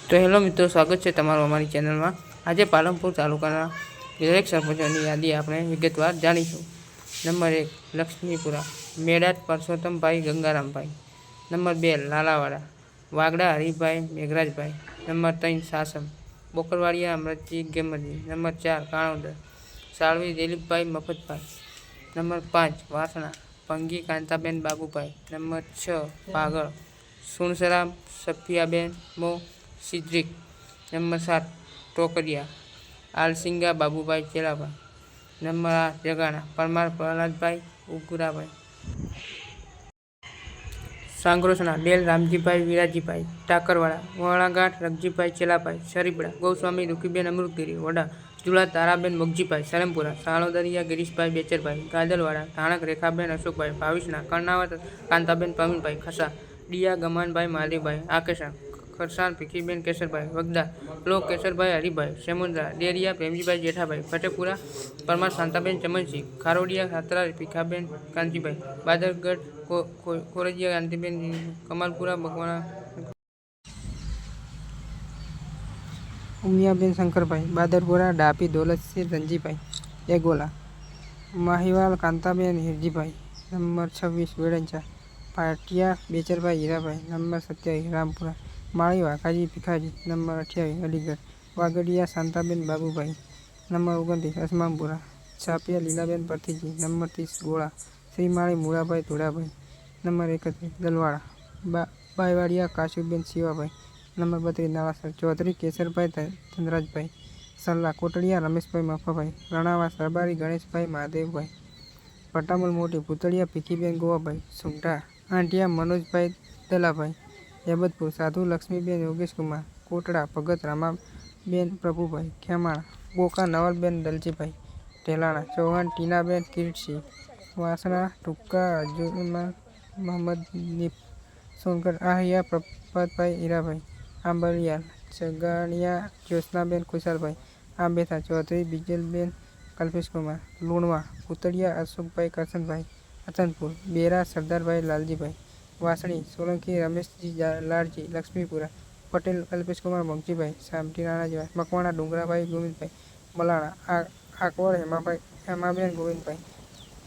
તો હેલો મિત્રો, સ્વાગત છે તમારું અમારી ચેનલમાં। આજે પાલનપુર તાલુકાના દરેક સરપંચોની યાદી આપણે વિગતવાર જાણીશું। Number 1 Laxmipura, Medat Parsottambhai Gangarambhai. Number 2 Lalavada, Vagada Haribhai Megharajbhai. Number 3 Sasam, Bokarvadiya Amratji Gemarji. Number 4 Kanodar, Salvi Dilipbhai Mafatbhai. Number 5 Vasana, Pangi Kantaben Babubhai. Number 6 Pagal, Sunsara Safiyaben Mo Sidrik. Number 7 Tokariya, Alsinga Babubhai Chelabhai. Number 8 Jagana, Parmar Prahladbhai Ugurabhai. Sangrosana, Del Ramjibhai Virajibhai. Takarvada, Vanagantha Ragjibhai Chelabhai. Saribada, Goswami Rukiben Amrutgiri Vada, Jula Taraben Magjibhai. સરમપુરા, સાળોદરિયા Girishbhai Becharbhai. Gadalwada, Dhanak Rekhaben અશોકભાઈ। ભાવિસણા, કર્ણાવત કાંતાબેન પ્રવીણભાઈ ખસા। ડિયા ગમાનભાઈ માલવીભાઈ આકેસણ। ખરસાણ ભીખીબેન કેશરભાઈ વગદા, લો કેશરભાઈ હરિભાઈ। સેમુંદ્રા, ડેરિયા પ્રેમજીભાઈ જેઠાભાઈ। ફતેપુરા, પરમાર શાંતાબેન ચમનસિંહ। ખારોડિયા, ખાતરા ભીખાબેન કાંતિભાઈ। બાદરગઢ, કોરજીયા કાંતિબેન। કમાલપુરા, બગવાણા ઉમિયાબેન શંકરભાઈ। બાદરપુરા, ડાપી દોલતસિંહ રંજીભાઈ એગોલા। માહીવાલ, કાંતાબેન હિરજીભાઈ। નંબર 26 વેડંચા, પાટિયા બેચરભાઈ હીરાભાઈ। નંબર 27 રામપુરા, માળી Vaghaji Bhikhaji. Number 28 Aligarh, Vagadia Shantaben Babubhai. Number 29 અસમામપુરા, છાપિયા Lilaben પરથીજી। Number 30 ગોળા, શ્રીમાળી મુળાભાઈ ધોળાભાઈ। નંબર 31 દલવાડા, બાયવાડિયા કાશુબેન શિવાભાઈ। નંબર 32 નવાસર, ચૌધરી કેશરભાઈ ધનરાજભાઈ। સલ્લા, કોટડિયા રમેશભાઈ મફાભાઈ। રણાવા, સરબારી ગણેશભાઈ મહાદેવભાઈ। પટામલ મોટી, ભૂતળિયા ભીખીબેન ગોવાભાઈ। સુંઢા, આંટિયા મનોજભાઈ દલાભાઈ। હેબતપુર, સાધુ લક્ષ્મીબેન યોગેશકુમાર। કોટડા, ભગત રામાબેન પ્રભુભાઈ। ખેમાણા, બોકા નવલબેન દલજીભાઈ। ઢેલાણા, ચૌહાણ ટીનાબેન કિરીટસિંહ। વાસણા, ટુક્કા અજુમલ મહમદનીફ। સોનગઢ, આહિયા પ્રભાતભાઈ હીરાભાઈ। આંબલિયાલ, જગાણિયા જ્યોત્સનાબેન ખુશાલભાઈ। આંબેથા, ચૌધરી બિજલબેન કલ્પેશકુમાર। લુણવા, ભૂતળિયા અશોકભાઈ કરશનભાઈ। અચનપુર, બેરા સરદારભાઈ લાલજીભાઈ। વાસણી, સોલંકી રમેશજી લાડજી। લક્ષ્મીપુરા, પટેલ કલ્પેશકુમાર મગજીભાઈ। સામટી રાણાજીભાઈ। મકવાણા, ડુંગરાભાઈ ગોવિંદભાઈ। મલાણા, આકવડ હેમાબેન ગોવિંદભાઈ।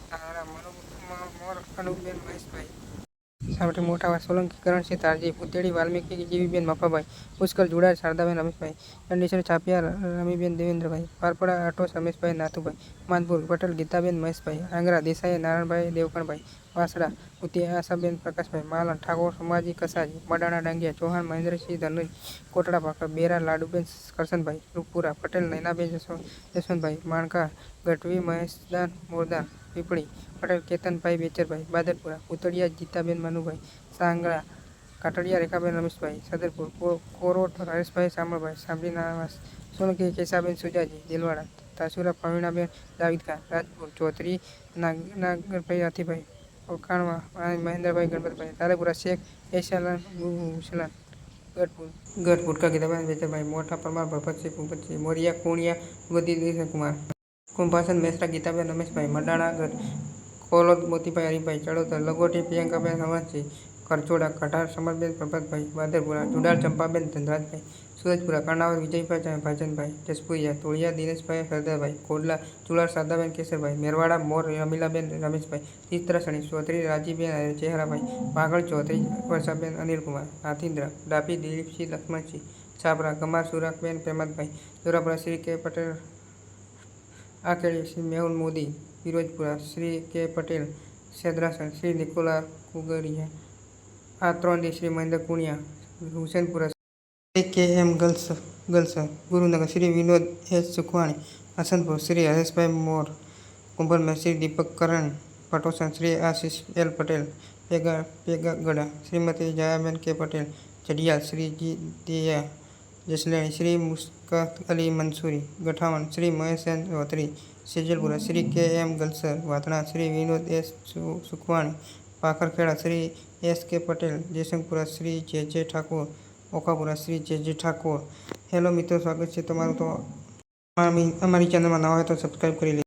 ધારા, મોર અનુપબેન મહેશભાઈ। સામટી મોટાવા, સોલંકી કરણસિંહ તારજી। ભૂતેડી, વાલ્મીકી જીવીબેન મફાભાઈ। પુષ્કર, જુડાર શારદાબેન રમેશભાઈ। દંડેશ્વર, છાપિયા રમીબેન દેવેન્દ્રભાઈ। પારપડા, આટોસ રમેશભાઈ નાથુભાઈ। માનપુર, પટેલ ગીતાબેન મહેશભાઈ। આંગરા, દેસાઈ નારાયણભાઈ દેવકણભાઈ। વાસડા, ઉત્તી આશાબેન પ્રકાશભાઈ। માલણ, ઠાકોર સમાજી કસાજી। મડાણા, ડાંગિયા ચૌહાણ મહેન્દ્રસિંહ ધનુજ। કોટડા ભાખર, બેરા લાડુબેન કરશનભાઈ। રૂપપુરા, પટેલ નૈનાબેન જસવંતભાઈ। માણકા, ગઢવી મહેશદાન મોરદાન। પીપળી, પટેલ કેતનભાઈ બેચરભાઈ। બાદરપુરા, ભૂતળિયા જીતાબેન મનુભાઈ। સાંગળા, કાટડિયા રેખાબેન રમેશભાઈ। સદરપુર, કોરોટ હરેશભાઈ શામળભાઈ। સામડી નારાવાસ, સોલંકી કેશાબેન સુજાજી। દેલવાડા, તાસુરા પ્રવીણાબેન જાવીદખાન। રાજપુર, ચૌધરી નાગરભાઈ હાથીભાઈ। ઓખાણવા, મહેન્દ્રભાઈ ગણપતભાઈ। તારેપુરા, શેખ એશાલાન હુસલાન। ગઢ, ભુટકા ગીતાબેન બેચરભાઈ। મોટા, પરમાર ભરતસિંહ ભૂપતસિંહ। મોરિયા, કુણિયા ગોદી કુમાર। કુંભાસન, મેસરા ગીતાબેન રમેશભાઈ। મડાણા, ગઢ, કોલોદ મોતીભાઈ હરિભાઈ। ચડોતર, લગોટી પ્રિયંકાબેન હરવંતસિંહ। કરચોડા, કઢાર સમરબેન પ્રભાતભાઈ। બાદરપુરા, જુડાર ચંપાબેન ધનરાજભાઈ। સુરજપુરા, કર્ણાવત વિજયભાઈ ભાજનભાઈ। જસપુરિયા, તોળિયા દિનેશભાઈ સરદારભાઈ। કોડલા, ચુલાર શારદાબેન કેશરભાઈ। મેરવાડા, મોર રમીલાબેન રમેશભાઈ। ચિત્રસણી, ચૌધરી રાજીબેન ચેહરાભાઈ। વાગડ, ચૌધરી વર્ષાબેન અનિલકુમાર। નાથીન્દ્ર, ડાભી દિલીપસિંહ લક્ષ્મણસિંહ। છાપરા, ગમાર સુરાકબેન પ્રેમતભાઈ। જોરાપુરા, શ્રી કે પટેલ। આકેડી, શ્રી મેહુલ મોદી। ફિરોજપુરા, શ્રી કે પટેલ। સેદ્રાસણ, શ્રી નિકોલા કુગરિયા। આત્રોંદી, શ્રી મહેન્દ્ર કુણિયા। હુસેનપુરા, શ્રી કે એમ ગલસ। ગુરુનગર, શ્રી વિનોદ એચ સુખવાણી। હસનપુર, શ્રી હરેશભાઈ મોર। કુંભરમેર, શ્રી દીપક કરણ। પટોસણ, શ્રી આશિષ એલ પટેલ। પેગગડા, શ્રીમતી જયાબેન કે પટેલ। જડિયાલ, શ્રી જી દિયા। જસલેણી, શ્રી મુશ્કત અલી મંસૂરી। ગઠાવણ, શ્રી મહેશ એન ચૌધરી। સેજલપુરા, શ્રી કે એમ ગલસર। વાતણા, શ્રી વિનોદ એસ સુખવાણી। પાખરખેડા, શ્રી એસ કે પટેલ। જયશંકપુરા, શ્રી જે જે ઠાકોર। ઓખાપુરા, શ્રી જે જે ઠાકોર। હેલો મિત્રો, સ્વાગત છે તમારું। તો અમારી ચેનલમાં નવા હોય તો સબસ્ક્રાઈબ કરી લેજો।